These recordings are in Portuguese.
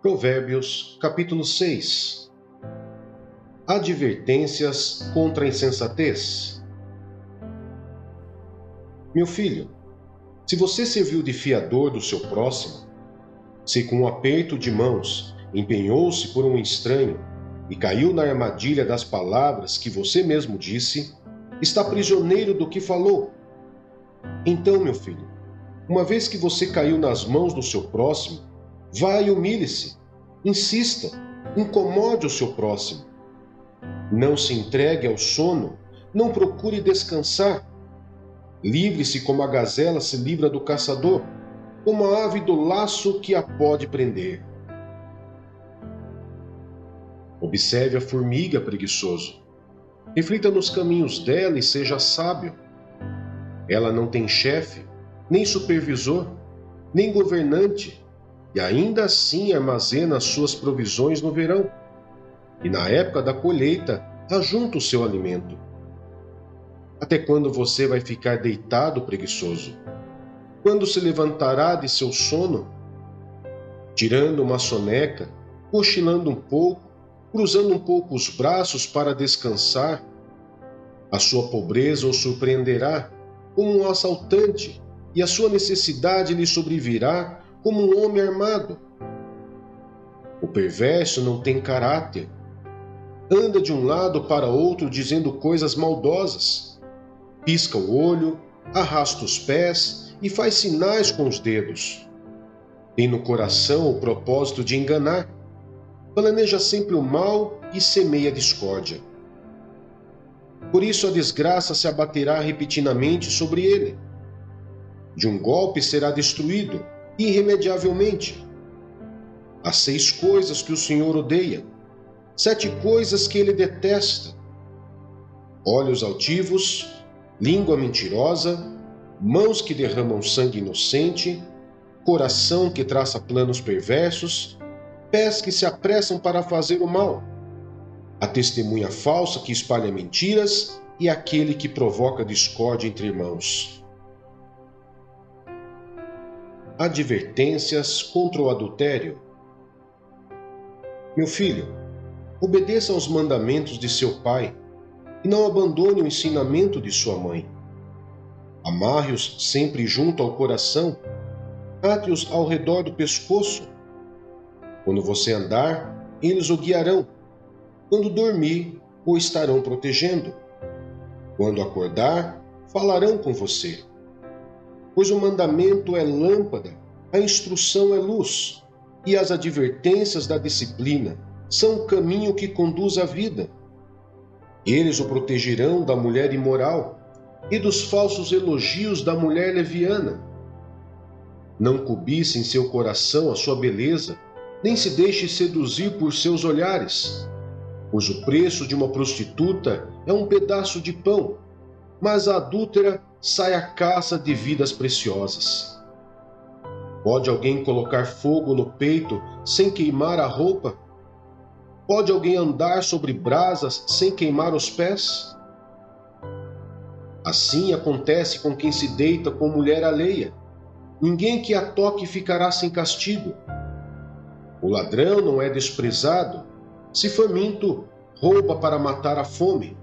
Provérbios, capítulo 6. Advertências contra a insensatez. Meu filho, se você serviu de fiador do seu próximo, se com um aperto de mãos empenhou-se por um estranho e caiu na armadilha das palavras que você mesmo disse, está prisioneiro do que falou. Então, meu filho, uma vez que você caiu nas mãos do seu próximo, vá e humilhe-se, insista, incomode o seu próximo. Não se entregue ao sono, não procure descansar. Livre-se como a gazela se livra do caçador, como a ave do laço que a pode prender. Observe a formiga, preguiçoso. Reflita nos caminhos dela e seja sábio. Ela não tem chefe, nem supervisor, nem governante, e ainda assim armazena as suas provisões no verão, e na época da colheita ajunta o seu alimento. Até quando você vai ficar deitado, preguiçoso? Quando se levantará de seu sono? Tirando uma soneca, cochilando um pouco, cruzando um pouco os braços para descansar? A sua pobreza o surpreenderá como um assaltante, e a sua necessidade lhe sobrevirá como um homem armado. O perverso não tem caráter. Anda de um lado para outro dizendo coisas maldosas. Pisca o olho, arrasta os pés e faz sinais com os dedos. Tem no coração o propósito de enganar. Planeja sempre o mal e semeia discórdia. Por isso a desgraça se abaterá repentinamente sobre ele. De um golpe será destruído, irremediavelmente. Há 6 coisas que o Senhor odeia, 7 coisas que ele detesta: olhos altivos, língua mentirosa, mãos que derramam sangue inocente, coração que traça planos perversos, pés que se apressam para fazer o mal, a testemunha falsa que espalha mentiras e aquele que provoca discórdia entre irmãos. Advertências contra o adultério. Meu filho, obedeça aos mandamentos de seu pai e não abandone o ensinamento de sua mãe. Amarre-os sempre junto ao coração, ate-os ao redor do pescoço. Quando você andar, eles o guiarão. Quando dormir, o estarão protegendo. Quando acordar, falarão com você. Pois o mandamento é lâmpada, a instrução é luz, e as advertências da disciplina são o caminho que conduz à vida. Eles o protegerão da mulher imoral e dos falsos elogios da mulher leviana. Não cobice em seu coração a sua beleza, nem se deixe seduzir por seus olhares, pois o preço de uma prostituta é um pedaço de pão, mas a adúltera sai à caça de vidas preciosas. Pode alguém colocar fogo no peito sem queimar a roupa? Pode alguém andar sobre brasas sem queimar os pés? Assim acontece com quem se deita com mulher alheia. Ninguém que a toque ficará sem castigo. O ladrão não é desprezado. Se faminto, rouba para matar a fome.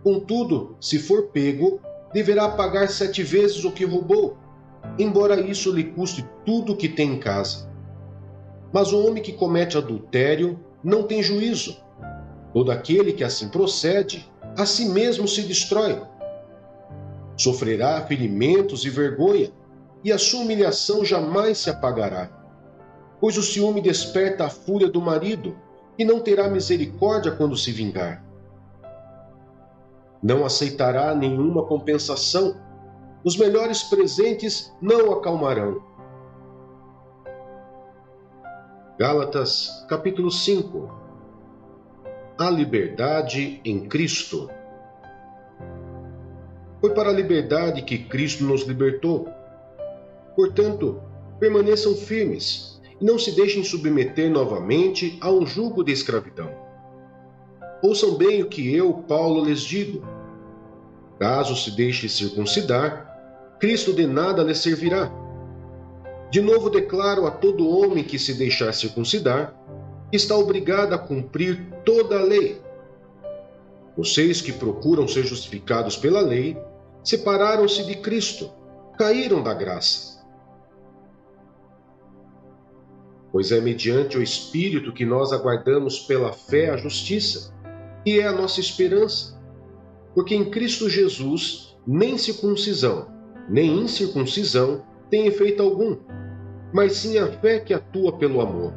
Contudo, se for pego, deverá pagar 7 vezes o que roubou, embora isso lhe custe tudo o que tem em casa. Mas o homem que comete adultério não tem juízo. Todo aquele que assim procede, a si mesmo se destrói. Sofrerá ferimentos e vergonha, e a sua humilhação jamais se apagará. Pois o ciúme desperta a fúria do marido, e não terá misericórdia quando se vingar. Não aceitará nenhuma compensação. Os melhores presentes não o acalmarão. Gálatas, capítulo 5. A liberdade em Cristo. Foi para a liberdade que Cristo nos libertou. Portanto, permaneçam firmes e não se deixem submeter novamente a um jugo de escravidão. Ouçam bem o que eu, Paulo, lhes digo. Caso se deixe circuncidar, Cristo de nada lhe servirá. De novo declaro a todo homem que se deixar circuncidar, que está obrigado a cumprir toda a lei. Vocês que procuram ser justificados pela lei, separaram-se de Cristo, caíram da graça. Pois é mediante o Espírito que nós aguardamos pela fé a justiça, que é a nossa esperança. Porque em Cristo Jesus, nem circuncisão, nem incircuncisão tem efeito algum, mas sim a fé que atua pelo amor.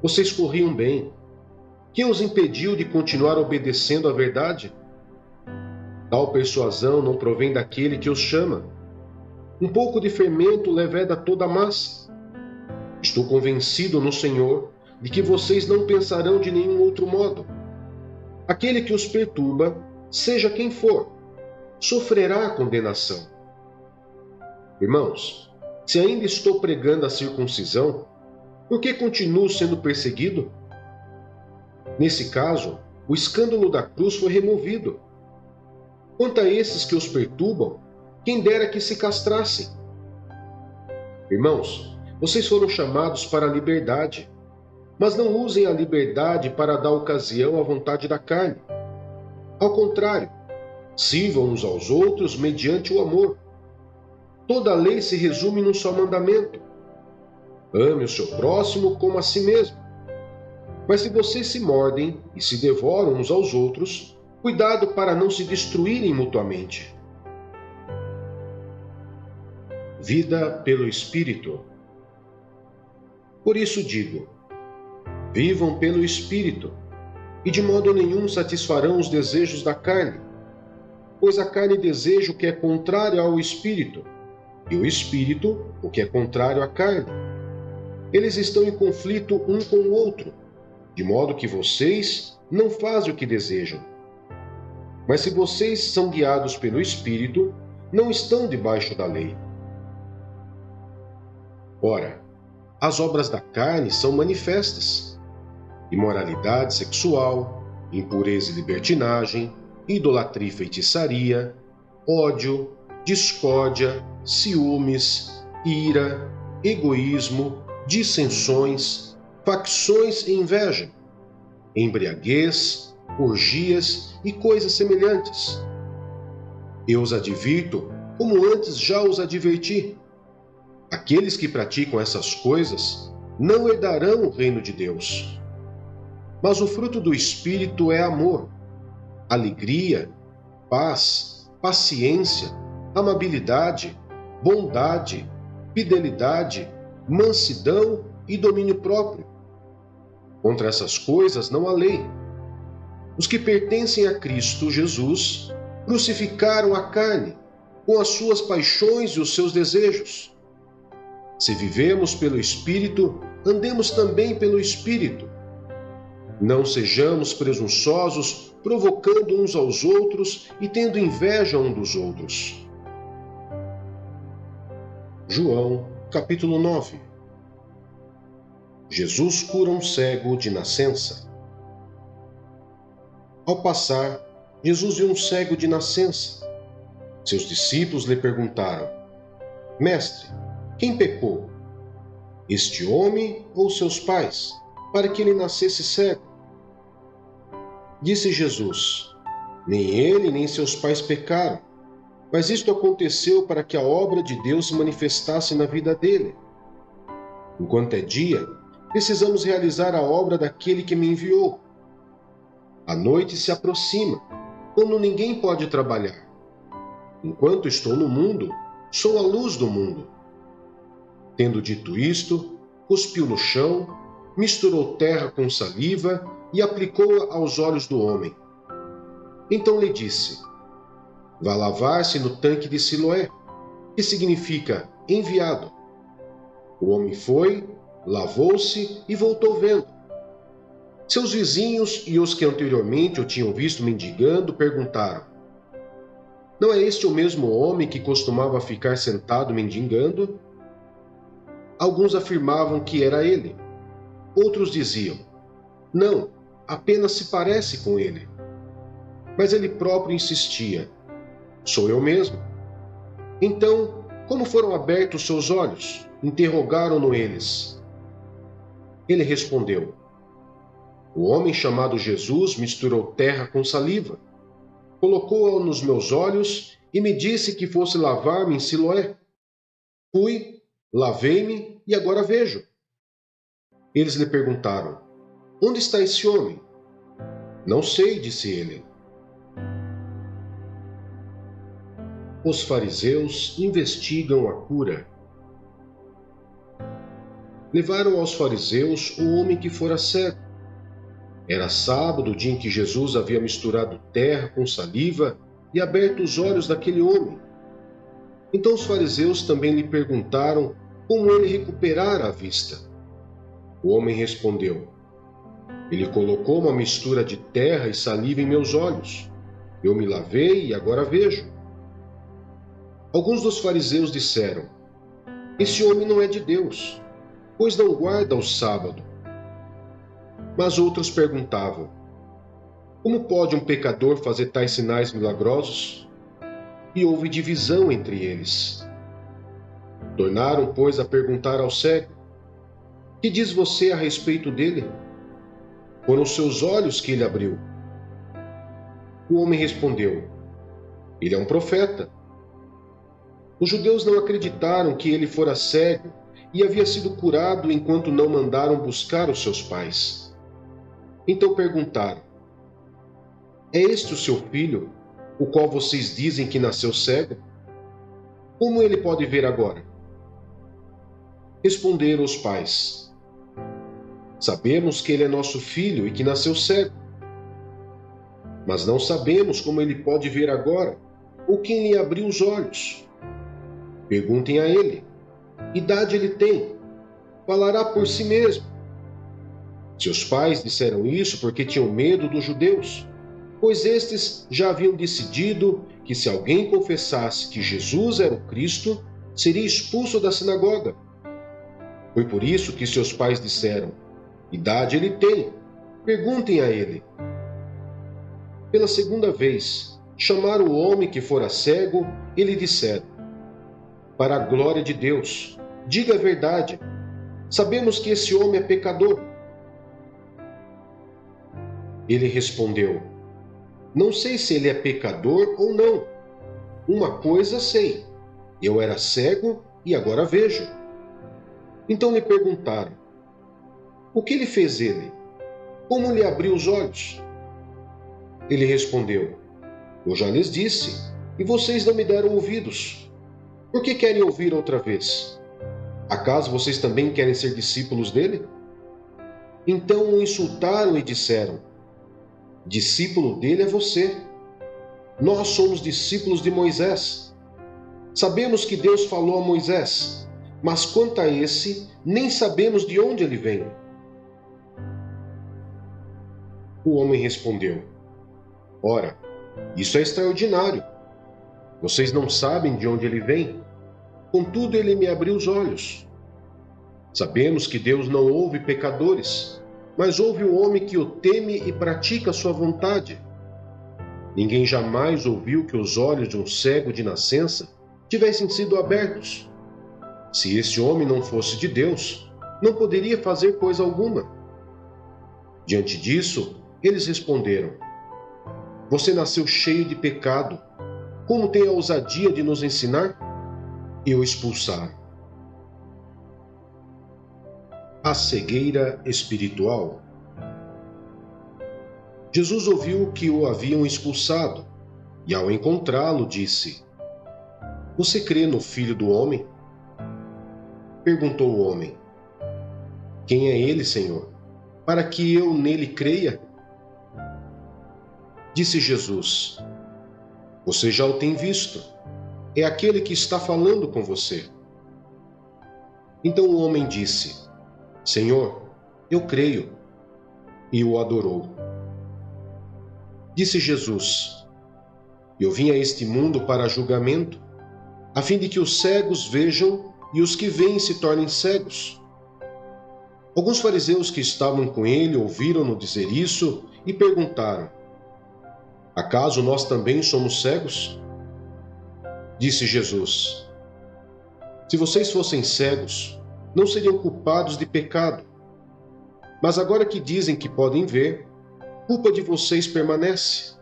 Vocês corriam bem. Quem os impediu de continuar obedecendo à verdade? Tal persuasão não provém daquele que os chama. Um pouco de fermento leveda toda a massa. Estou convencido no Senhor de que vocês não pensarão de nenhum outro modo. Aquele que os perturba, seja quem for, sofrerá a condenação. Irmãos, se ainda estou pregando a circuncisão, por que continuo sendo perseguido? Nesse caso, o escândalo da cruz foi removido. Quanto a esses que os perturbam, quem dera que se castrassem. Irmãos, vocês foram chamados para a liberdade, mas não usem a liberdade para dar ocasião à vontade da carne. Ao contrário, sirvam uns aos outros mediante o amor. Toda a lei se resume num só mandamento: ame o seu próximo como a si mesmo. Mas se vocês se mordem e se devoram uns aos outros, cuidado para não se destruírem mutuamente. Vida pelo Espírito. Por isso digo, vivam pelo Espírito, e de modo nenhum satisfarão os desejos da carne, pois a carne deseja o que é contrário ao Espírito, e o Espírito o que é contrário à carne. Eles estão em conflito um com o outro, de modo que vocês não fazem o que desejam. Mas se vocês são guiados pelo Espírito, não estão debaixo da lei. Ora, as obras da carne são manifestas: imoralidade sexual, impureza e libertinagem, idolatria e feitiçaria, ódio, discórdia, ciúmes, ira, egoísmo, dissensões, facções e inveja, embriaguez, orgias e coisas semelhantes. Eu os advirto, como antes já os adverti. Aqueles que praticam essas coisas não herdarão o reino de Deus. Mas o fruto do Espírito é amor, alegria, paz, paciência, amabilidade, bondade, fidelidade, mansidão e domínio próprio. Contra essas coisas não há lei. Os que pertencem a Cristo Jesus crucificaram a carne, com as suas paixões e os seus desejos. Se vivemos pelo Espírito, andemos também pelo Espírito. Não sejamos presunçosos, provocando uns aos outros e tendo inveja um dos outros. João, capítulo 9. Jesus cura um cego de nascença. Ao passar, Jesus viu um cego de nascença. Seus discípulos lhe perguntaram: Mestre, quem pecou, este homem ou seus pais, para que ele nascesse cego? Disse Jesus: Nem ele nem seus pais pecaram, mas isto aconteceu para que a obra de Deus se manifestasse na vida dele. Enquanto é dia, precisamos realizar a obra daquele que me enviou. A noite se aproxima, quando ninguém pode trabalhar. Enquanto estou no mundo, sou a luz do mundo. Tendo dito isto, cuspiu no chão, misturou terra com saliva e aplicou-a aos olhos do homem. Então lhe disse: Vá lavar-se no tanque de Siloé, que significa enviado. O homem foi, lavou-se e voltou vendo. Seus vizinhos e os que anteriormente o tinham visto mendigando perguntaram: Não é este o mesmo homem que costumava ficar sentado mendigando? Alguns afirmavam que era ele. Outros diziam: Não, apenas se parece com ele. Mas ele próprio insistia: Sou eu mesmo. Então como foram abertos seus olhos? Interrogaram-no eles. Ele respondeu: O homem chamado Jesus misturou terra com saliva, colocou-a nos meus olhos e me disse que fosse lavar-me em Siloé. Fui, lavei-me e agora vejo. Eles lhe perguntaram: Onde está esse homem? Não sei, disse ele. Os fariseus investigam a cura. Levaram aos fariseus o homem que fora cego. Era sábado, o dia em que Jesus havia misturado terra com saliva e aberto os olhos daquele homem. Então os fariseus também lhe perguntaram como ele recuperara a vista. O homem respondeu: Ele colocou uma mistura de terra e saliva em meus olhos. Eu me lavei e agora vejo. Alguns dos fariseus disseram: Esse homem não é de Deus, pois não guarda o sábado. Mas outros perguntavam: Como pode um pecador fazer tais sinais milagrosos? E houve divisão entre eles. Tornaram, pois, a perguntar ao cego: Que diz você a respeito dele? Foram seus olhos que ele abriu. O homem respondeu: Ele é um profeta. Os judeus não acreditaram que ele fora cego e havia sido curado enquanto não mandaram buscar os seus pais. Então perguntaram: É este o seu filho, o qual vocês dizem que nasceu cego? Como ele pode ver agora? Responderam os pais: Sabemos que ele é nosso filho e que nasceu cego. Mas não sabemos como ele pode ver agora, ou quem lhe abriu os olhos. Perguntem a ele: idade ele tem? Falará por si mesmo. Seus pais disseram isso porque tinham medo dos judeus, pois estes já haviam decidido que se alguém confessasse que Jesus era o Cristo, seria expulso da sinagoga. Foi por isso que seus pais disseram: idade ele tem, perguntem a ele. Pela segunda vez, chamaram o homem que fora cego e lhe disseram: Para a glória de Deus, diga a verdade. Sabemos que esse homem é pecador. Ele respondeu: Não sei se ele é pecador ou não. Uma coisa sei: eu era cego e agora vejo. Então lhe perguntaram: O que lhe fez ele? Como lhe abriu os olhos? Ele respondeu: Eu já lhes disse, e vocês não me deram ouvidos. Por que querem ouvir outra vez? Acaso vocês também querem ser discípulos dele? Então o insultaram e disseram: Discípulo dele é você. Nós somos discípulos de Moisés. Sabemos que Deus falou a Moisés, mas quanto a esse, nem sabemos de onde ele vem. O homem respondeu: Ora, isso é extraordinário. Vocês não sabem de onde ele vem. Contudo, ele me abriu os olhos. Sabemos que Deus não ouve pecadores, mas ouve o homem que o teme e pratica a sua vontade. Ninguém jamais ouviu que os olhos de um cego de nascença tivessem sido abertos. Se esse homem não fosse de Deus, não poderia fazer coisa alguma. Diante disso, eles responderam: Você nasceu cheio de pecado. Como tem a ousadia de nos ensinar? E o expulsaram. A cegueira espiritual. Jesus ouviu que o haviam expulsado e, ao encontrá-lo, disse: Você crê no Filho do Homem? Perguntou o homem: Quem é ele, Senhor, para que eu nele creia? Disse Jesus: Você já o tem visto. É aquele que está falando com você. Então o homem disse: Senhor, eu creio. E o adorou. Disse Jesus: Eu vim a este mundo para julgamento, a fim de que os cegos vejam e os que veem se tornem cegos. Alguns fariseus que estavam com ele ouviram-no dizer isso e perguntaram: Acaso nós também somos cegos? Disse Jesus: Se vocês fossem cegos, não seriam culpados de pecado. Mas agora que dizem que podem ver, culpa de vocês permanece.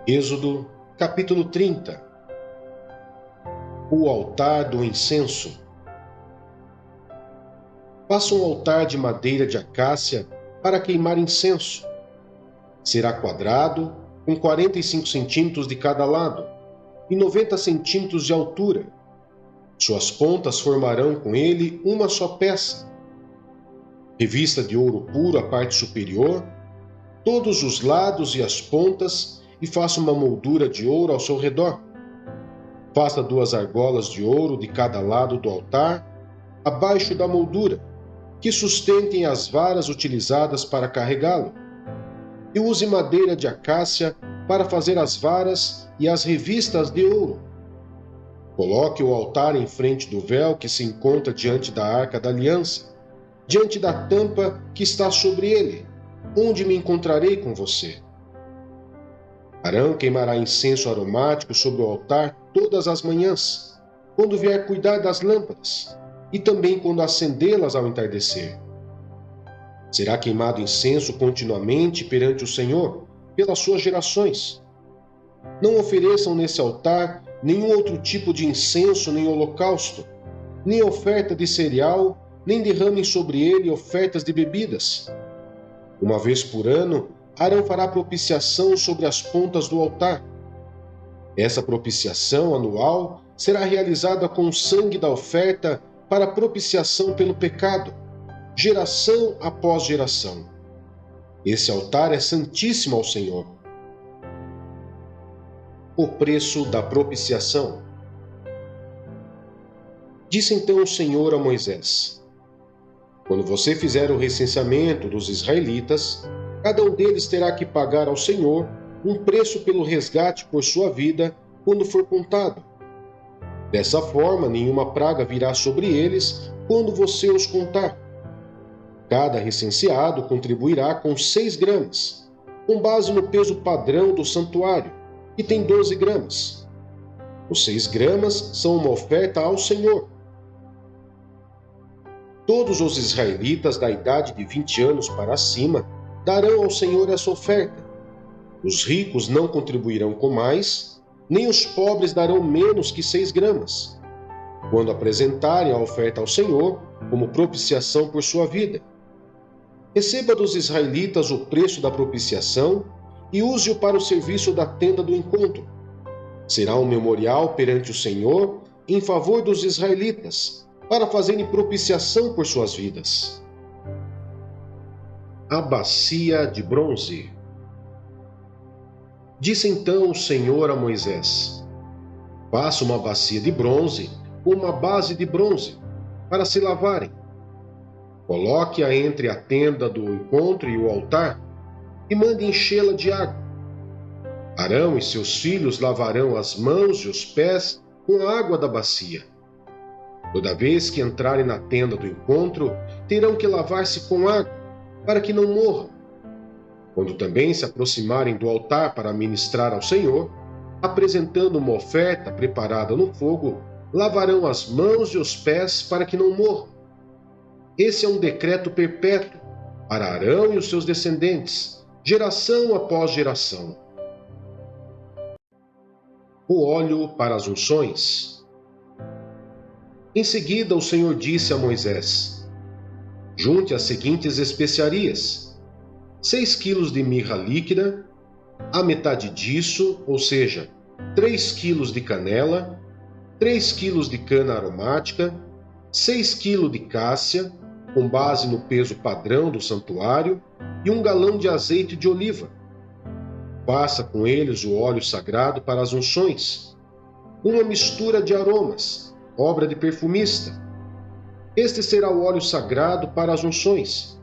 Êxodo, capítulo 30. O altar do incenso. Faça um altar de madeira de acácia para queimar incenso. Será quadrado, com 45 centímetros de cada lado e 90 centímetros de altura. Suas pontas formarão com ele uma só peça. Revista de ouro puro a parte superior, todos os lados e as pontas, e faça uma moldura de ouro ao seu redor. Faça 2 argolas de ouro de cada lado do altar, abaixo da moldura, que sustentem as varas utilizadas para carregá-lo. E use madeira de acácia para fazer as varas e as revistas de ouro. Coloque o altar em frente do véu que se encontra diante da Arca da Aliança, diante da tampa que está sobre ele, onde me encontrarei com você. Arão queimará incenso aromático sobre o altar todas as manhãs, quando vier cuidar das lâmpadas, e também quando acendê-las ao entardecer. Será queimado incenso continuamente perante o Senhor, pelas suas gerações. Não ofereçam nesse altar nenhum outro tipo de incenso nem holocausto, nem oferta de cereal, nem derramem sobre ele ofertas de bebidas. Uma vez por ano, Arão fará propiciação sobre as pontas do altar. Essa propiciação anual será realizada com o sangue da oferta para propiciação pelo pecado, geração após geração. Esse altar é santíssimo ao Senhor. O preço da propiciação. Disse então o Senhor a Moisés: quando você fizer o recenseamento dos israelitas, cada um deles terá que pagar ao Senhor um preço pelo resgate por sua vida quando for contado. Dessa forma, nenhuma praga virá sobre eles quando você os contar. Cada recenseado contribuirá com 6 gramas, com base no peso padrão do santuário, que tem 12 gramas. Os 6 gramas são uma oferta ao Senhor. Todos os israelitas da idade de 20 anos para cima darão ao Senhor essa oferta. Os ricos não contribuirão com mais, nem os pobres darão menos que 6 gramas, quando apresentarem a oferta ao Senhor como propiciação por sua vida. Receba dos israelitas o preço da propiciação e use-o para o serviço da tenda do encontro. Será um memorial perante o Senhor em favor dos israelitas, para fazerem propiciação por suas vidas. A bacia de bronze. Disse então o Senhor a Moisés: faça uma bacia de bronze com uma base de bronze, para se lavarem. Coloque-a entre a tenda do encontro e o altar, e mande enchê-la de água. Arão e seus filhos lavarão as mãos e os pés com a água da bacia. Toda vez que entrarem na tenda do encontro, terão que lavar-se com água, para que não morram. Quando também se aproximarem do altar para ministrar ao Senhor, apresentando uma oferta preparada no fogo, lavarão as mãos e os pés para que não morram. Esse é um decreto perpétuo para Arão e os seus descendentes, geração após geração. O óleo para as unções. Em seguida, o Senhor disse a Moisés: junte as seguintes especiarias: 6 quilos de mirra líquida, a metade disso, ou seja, 3 quilos de canela, 3 quilos de cana aromática, 6 quilos de cássia, com base no peso padrão do santuário, e 1 galão de azeite de oliva. Faça com eles o óleo sagrado para as unções, uma mistura de aromas, obra de perfumista. Este será o óleo sagrado para as unções.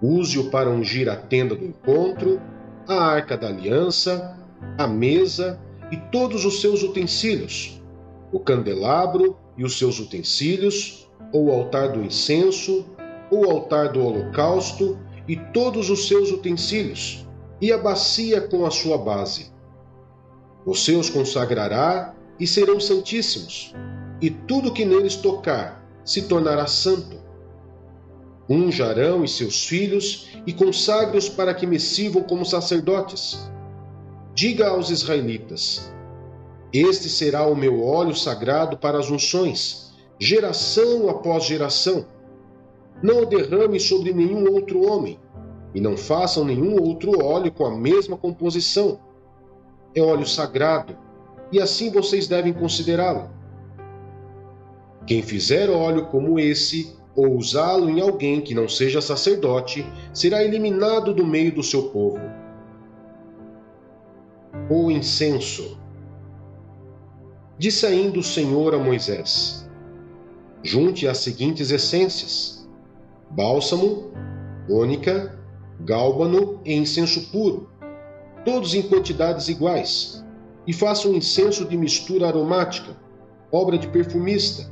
Use-o para ungir a tenda do encontro, a arca da aliança, a mesa e todos os seus utensílios, o candelabro e os seus utensílios, ou o altar do incenso, ou o altar do holocausto e todos os seus utensílios, e a bacia com a sua base. Você os consagrará e serão santíssimos, e tudo que neles tocar se tornará santo. Unja Arão e seus filhos e consagre-os para que me sirvam como sacerdotes. Diga aos israelitas: este será o meu óleo sagrado para as unções, geração após geração. Não o derrame sobre nenhum outro homem, e não façam nenhum outro óleo com a mesma composição. É óleo sagrado, e assim vocês devem considerá-lo. Quem fizer óleo como esse, ou usá-lo em alguém que não seja sacerdote, será eliminado do meio do seu povo. O incenso. Disse ainda o Senhor a Moisés: junte as seguintes essências: bálsamo, ônica, gálbano e incenso puro, todos em quantidades iguais, e faça um incenso de mistura aromática, obra de perfumista.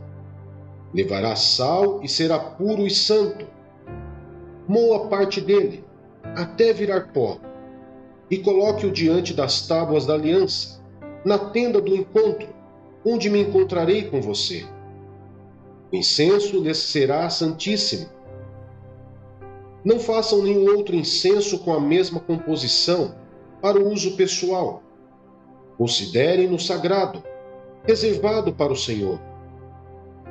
Levará sal e será puro e santo. Moa parte dele, até virar pó, e coloque-o diante das tábuas da aliança, na tenda do encontro, onde me encontrarei com você. O incenso lhes será santíssimo. Não façam nenhum outro incenso com a mesma composição, para o uso pessoal. Considerem-no sagrado, reservado para o Senhor.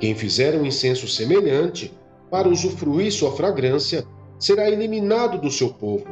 Quem fizer um incenso semelhante, para usufruir sua fragrância, será eliminado do seu povo.